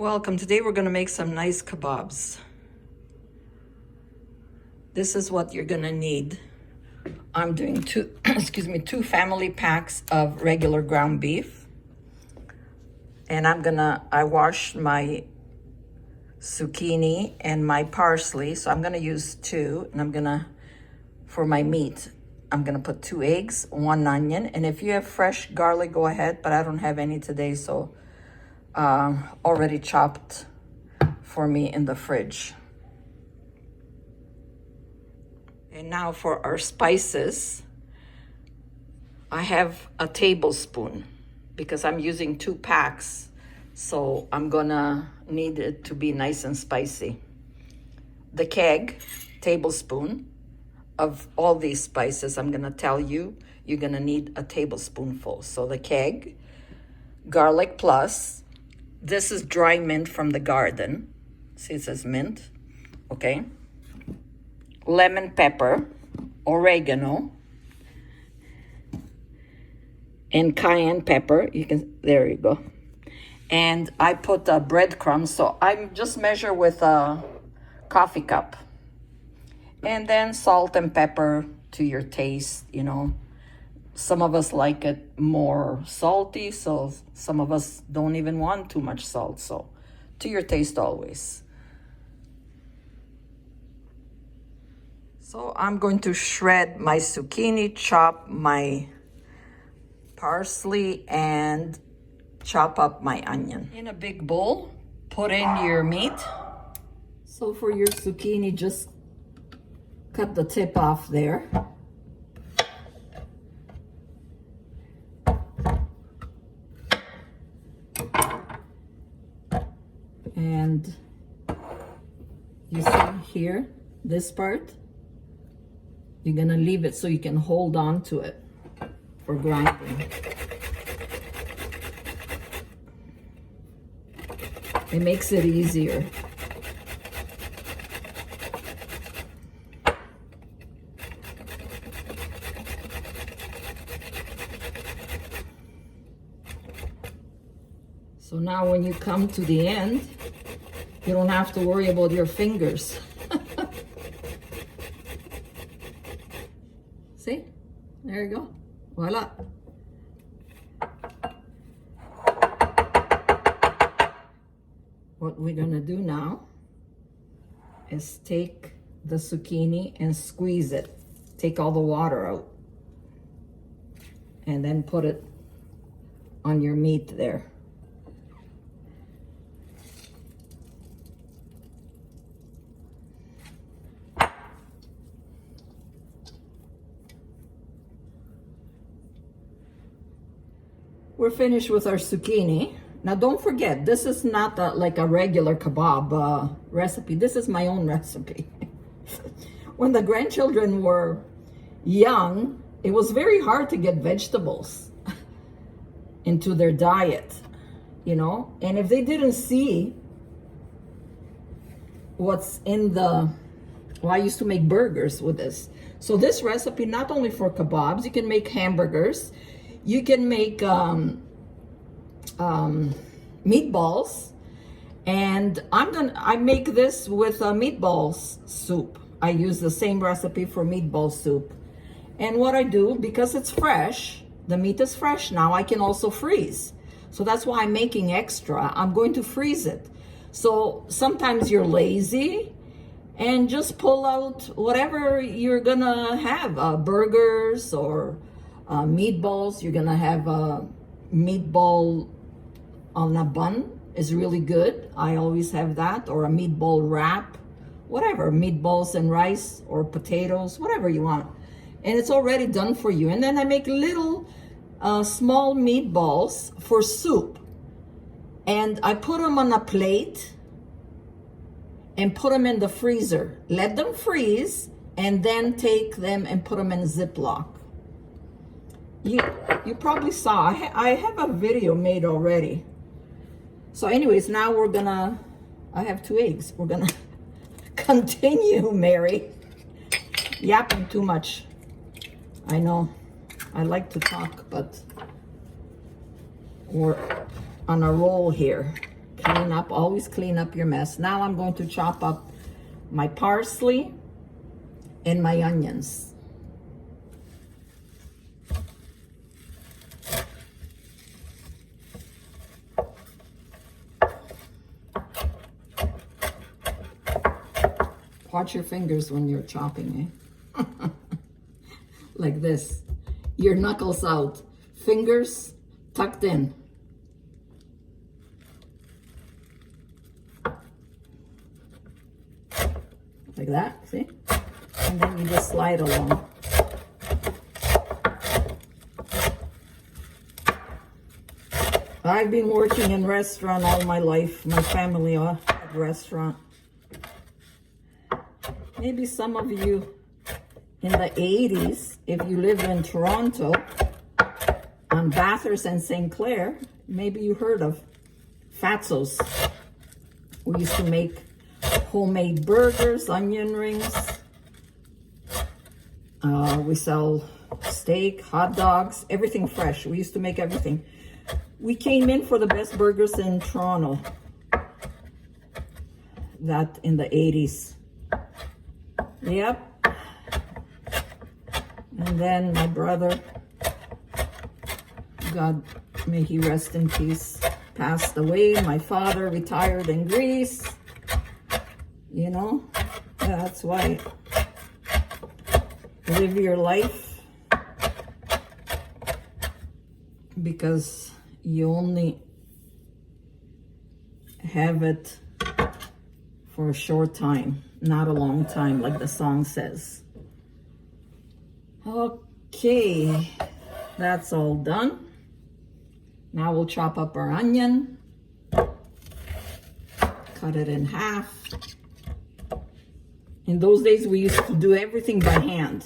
Welcome. Today we're going to make some nice kebabs. This is what you're going to need. I'm doing two family packs of regular ground beef. And I washed my zucchini and my parsley. So I'm going to use two. And for my meat, I'm going to put 2 eggs, 1 onion. And if you have fresh garlic, go ahead. But I don't have any today, so already chopped for me in the fridge. And now for our spices, I have a tablespoon because I'm using 2 packs, so I'm gonna need it to be nice and spicy. The keg, tablespoon of all these spices, I'm gonna tell you, you're gonna need a tablespoonful. So the keg, garlic plus, this is dry mint from the garden. See, it says mint, okay? Lemon pepper, oregano, and cayenne pepper. There you go. And I put breadcrumbs, so I just measure with a coffee cup. And then salt and pepper to your taste, you know. Some of us like it more salty, so some of us don't even want too much salt. So to your taste always. So I'm going to shred my zucchini, chop my parsley, and chop up my onion. In a big bowl, put in your meat. So for your zucchini, just cut the tip off there. And you see here, this part, you're gonna leave it so you can hold on to it for grinding. It makes it easier. So now when you come to the end, you don't have to worry about your fingers. See? There you go. Voila. What we're gonna do now is take the zucchini and squeeze it. Take all the water out. And then put it on your meat there. We're finished with our zucchini. Now don't forget, this is not like a regular kebab recipe. This is my own recipe. When the grandchildren were young, it was very hard to get vegetables into their diet, you know? And if they didn't see what's in well, I used to make burgers with this. So this recipe, not only for kebabs, you can make hamburgers, you can make meatballs, and I make this with meatballs soup. I use the same recipe for meatball soup. And what I do, because it's fresh, the meat is fresh now, I can also freeze. So that's why I'm making extra. I'm going to freeze it. So sometimes you're lazy and just pull out whatever you're gonna have, burgers or meatballs. You're gonna have a meatball on a bun is really good. I always have that, or a meatball wrap, whatever, meatballs and rice or potatoes, whatever you want. And it's already done for you. And then I make little small meatballs for soup. And I put them on a plate and put them in the freezer. Let them freeze and then take them and put them in Ziploc. You probably saw, I have a video made already. So anyways, now I have 2 eggs. We're gonna continue, Mary. Yapping too much. I know, I like to talk, but we're on a roll here. Clean up, always clean up your mess. Now I'm going to chop up my parsley and my onions. Watch your fingers when you're chopping, eh? Like this. Your knuckles out. Fingers tucked in. Like that, see? And then you just slide along. I've been working in restaurant all my life. My family are at restaurant. Maybe some of you in the 80s, if you live in Toronto, on Bathurst and St. Clair, maybe you heard of Fatso's. We used to make homemade burgers, onion rings. We sell steak, hot dogs, everything fresh. We used to make everything. We came in for the best burgers in Toronto. That in the 80s. Yep. And then my brother, God may he rest in peace, passed away. My father retired in Greece. You know, that's why live your life, because you only have it for a short time, not a long time, like the song says. Okay, that's all done. Now we'll chop up our onion, cut it in half. In those days, we used to do everything by hand.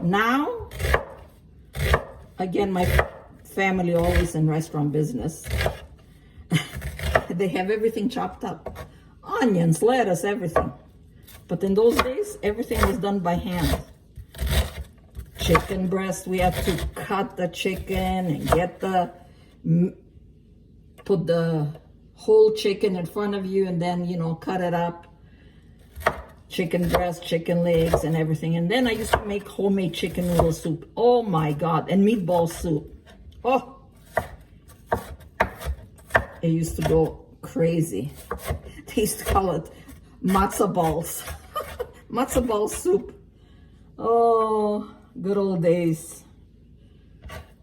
Now, again, my family always in restaurant business. They have everything chopped up. Onions, lettuce, everything. But in those days, everything was done by hand. Chicken breast, we had to cut the chicken and get put the whole chicken in front of you and then, you know, cut it up. Chicken breast, chicken legs, and everything. And then I used to make homemade chicken noodle soup. Oh my God. And meatball soup. Oh. It used to go crazy. They used to call it matzo balls. Matzo ball soup. Oh, good old days.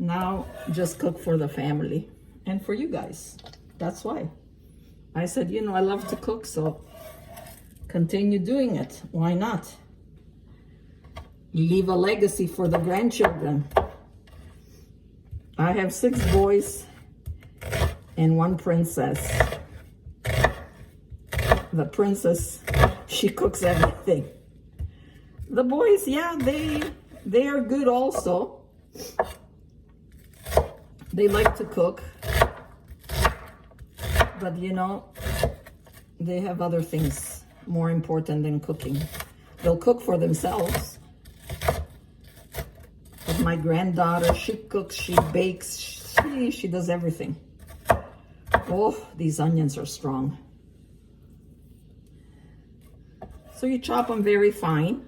Now, just cook for the family and for you guys. That's why. I said, you know, I love to cook, so continue doing it. Why not? Leave a legacy for the grandchildren. I have 6 boys and 1 princess. The princess, she cooks everything. The boys, yeah, they are good also. They like to cook. But you know, they have other things more important than cooking. They'll cook for themselves. But my granddaughter, she cooks, she bakes, she does everything. Oh, these onions are strong. So you chop them very fine.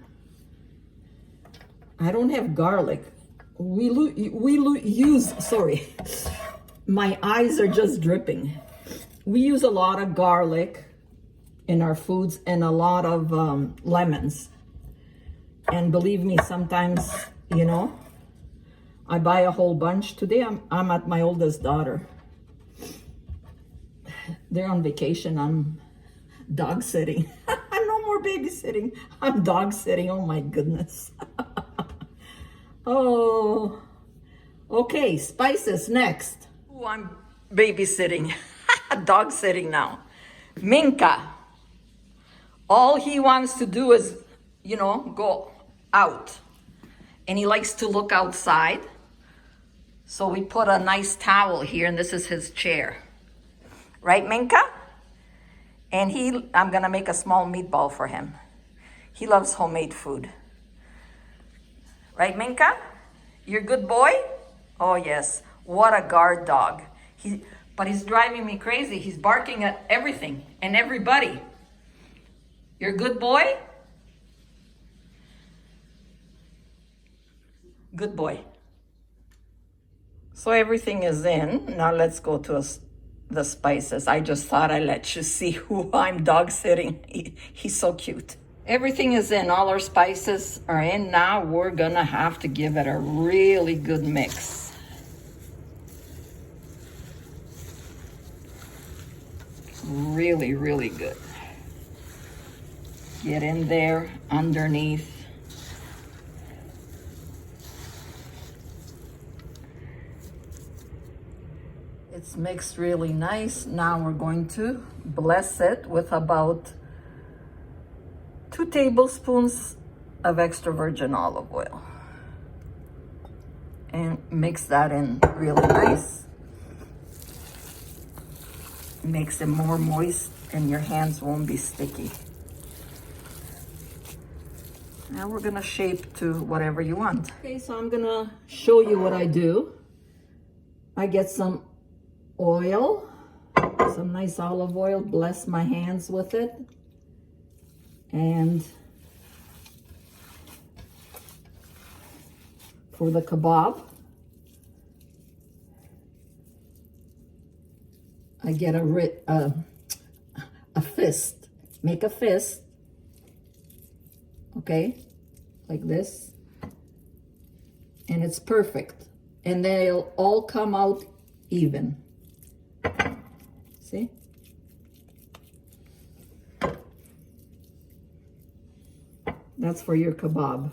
I don't have garlic. We use, sorry, my eyes are just dripping. We use a lot of garlic in our foods and a lot of lemons. And believe me, sometimes, you know, I buy a whole bunch. Today I'm at my oldest daughter. They're on vacation. I'm dog sitting. No more babysitting. I'm dog sitting. Oh my goodness. Oh, okay. Spices next. Oh, I'm babysitting. Dog sitting now. Minka. All he wants to do is, you know, go out. And he likes to look outside. So we put a nice towel here, and this is his chair. Right, Minka? And I'm gonna make a small meatball for him. He loves homemade food. Right, Minka? You're a good boy? Oh yes, what a guard dog. but he's driving me crazy. He's barking at everything and everybody. You're a good boy? Good boy. So everything is in. Now let's go to the spices. I just thought I'd let you see who I'm dog sitting. He's so cute. Everything is in. All our spices are in. Now we're gonna have to give it a really good mix. Really, really good. Get in there underneath. It's mixed really nice. Now we're going to bless it with about 2 tablespoons of extra virgin olive oil. And mix that in really nice. Makes it more moist and your hands won't be sticky. Now we're gonna shape to whatever you want. Okay, so I'm gonna show you what I do. I get some oil, some nice olive oil, bless my hands with it. And for the kebab, I get a fist. Make a fist, okay, like this, and it's perfect. And they'll all come out even. See? That's for your kebab.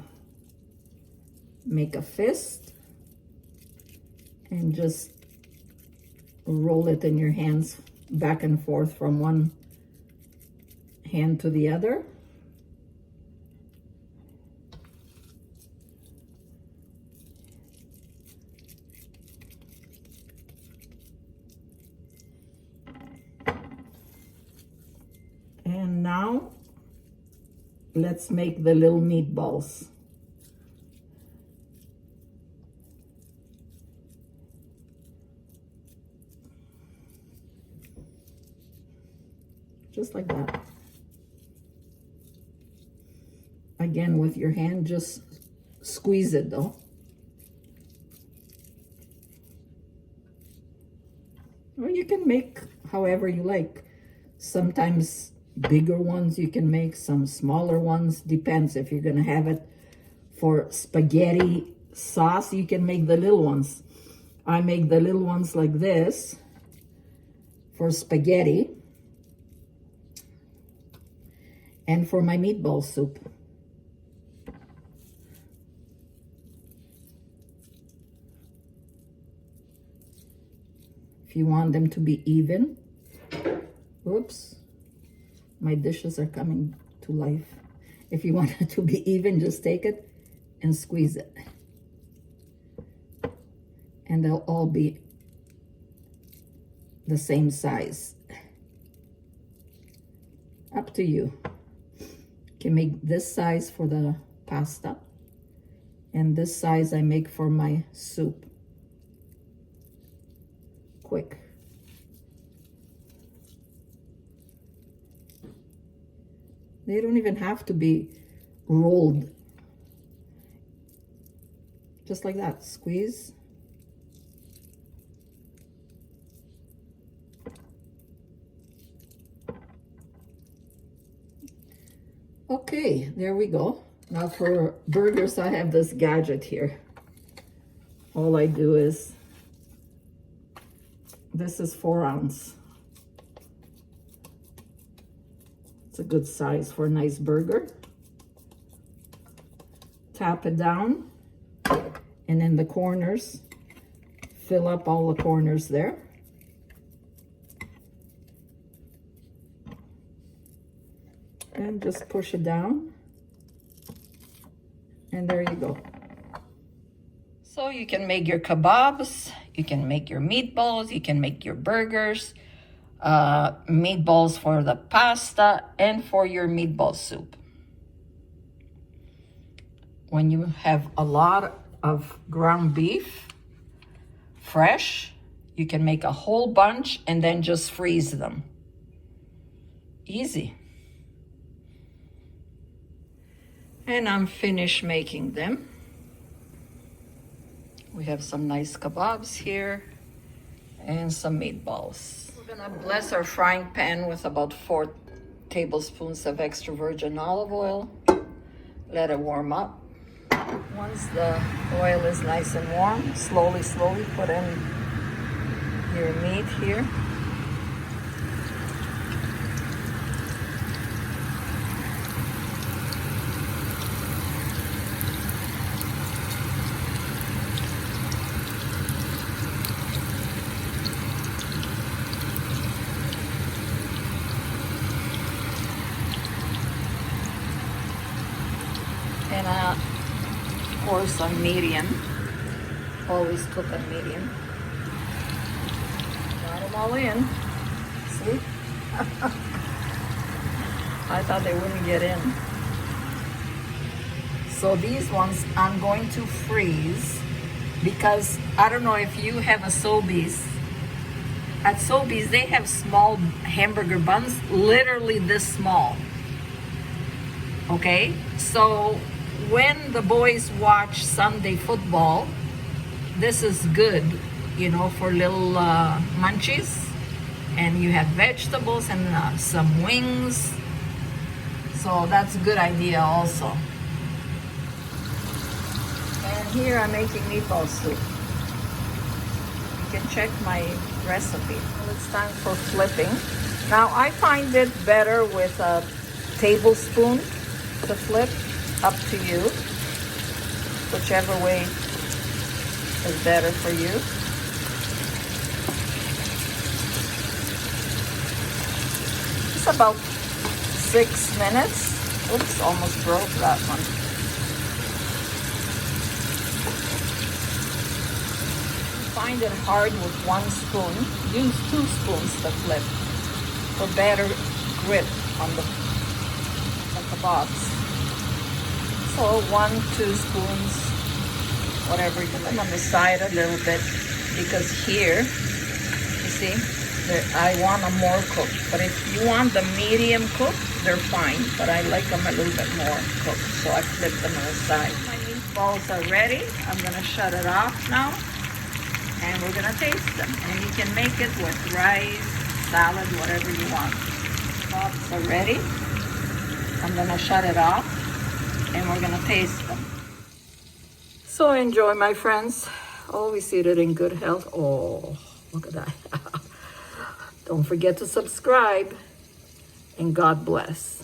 Make a fist and just roll it in your hands back and forth from one hand to the other. And now let's make the little meatballs. Just like that. Again, with your hand, just squeeze it though. Or you can make however you like. Sometimes bigger ones you can make, some smaller ones. Depends if you're gonna have it for spaghetti sauce, you can make the little ones. I make the little ones like this for spaghetti and for my meatball soup. If you want them to be even, oops, my dishes are coming to life. If you want it to be even, just take it and squeeze it. And they'll all be the same size. Up to you. You can make this size for the pasta, and this size I make for my soup. Quick. They don't even have to be rolled. Just like that, squeeze. Okay, there we go. Now for burgers, I have this gadget here. All I do is, this is 4 ounce. It's a good size for a nice burger. Tap it down, and in the corners, fill up all the corners there. And just push it down, and there you go. So you can make your kebabs, you can make your meatballs, you can make your burgers, meatballs for the pasta, and for your meatball soup. When you have a lot of ground beef, fresh, You can make a whole bunch and then just freeze them. Easy. And I'm finished making them. We have some nice kebabs here and some meatballs. We're gonna bless our frying pan with about 4 tablespoons of extra virgin olive oil. Let it warm up. Once the oil is nice and warm, slowly put in your meat here. And of course on medium. Always cook on medium. Got them all in. See? I thought they wouldn't get in. So these ones I'm going to freeze because I don't know if you have a Sobeys. At Sobeys they have small hamburger buns, literally this small. Okay? So when the boys watch Sunday football, this is good, you know, for little munchies. And you have vegetables and some wings. So that's a good idea also. And here I'm making meatball soup. You can check my recipe. Well, it's time for flipping. Now I find it better with a tablespoon to flip. Up to you, whichever way is better for you. It's about 6 minutes. Oops, almost broke that one. Find it hard with 1 spoon. Use 2 spoons to flip for better grip on the kebabs. So 1-2 spoons, whatever. Put them on the side a little bit because here, you see, I want them more cooked. But if you want them medium cooked, they're fine. But I like them a little bit more cooked, so I flip them on the side. My meatballs are ready. I'm gonna shut it off now, and we're gonna taste them. And you can make it with rice, salad, whatever you want. Kebabs are ready. I'm gonna shut it off. And we're gonna taste them. So enjoy, my friends. Always eat it in good health. Oh, look at that. Don't forget to subscribe. And God bless.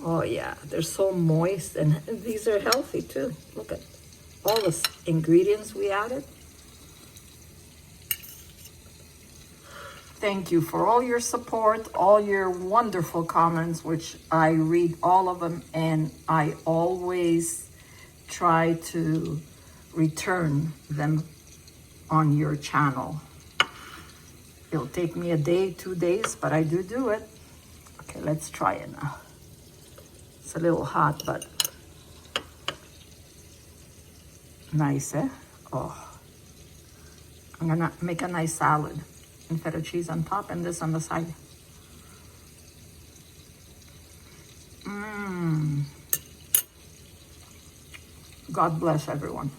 Oh yeah, they're so moist and these are healthy too. Look at all the ingredients we added. Thank you for all your support, all your wonderful comments, which I read all of them, and I always try to return them on your channel. It'll take me a day, 2 days, but I do it. Okay, let's try it now. It's a little hot, but nice, eh? Oh, I'm gonna make a nice salad. And feta cheese on top and this on the side. God bless everyone.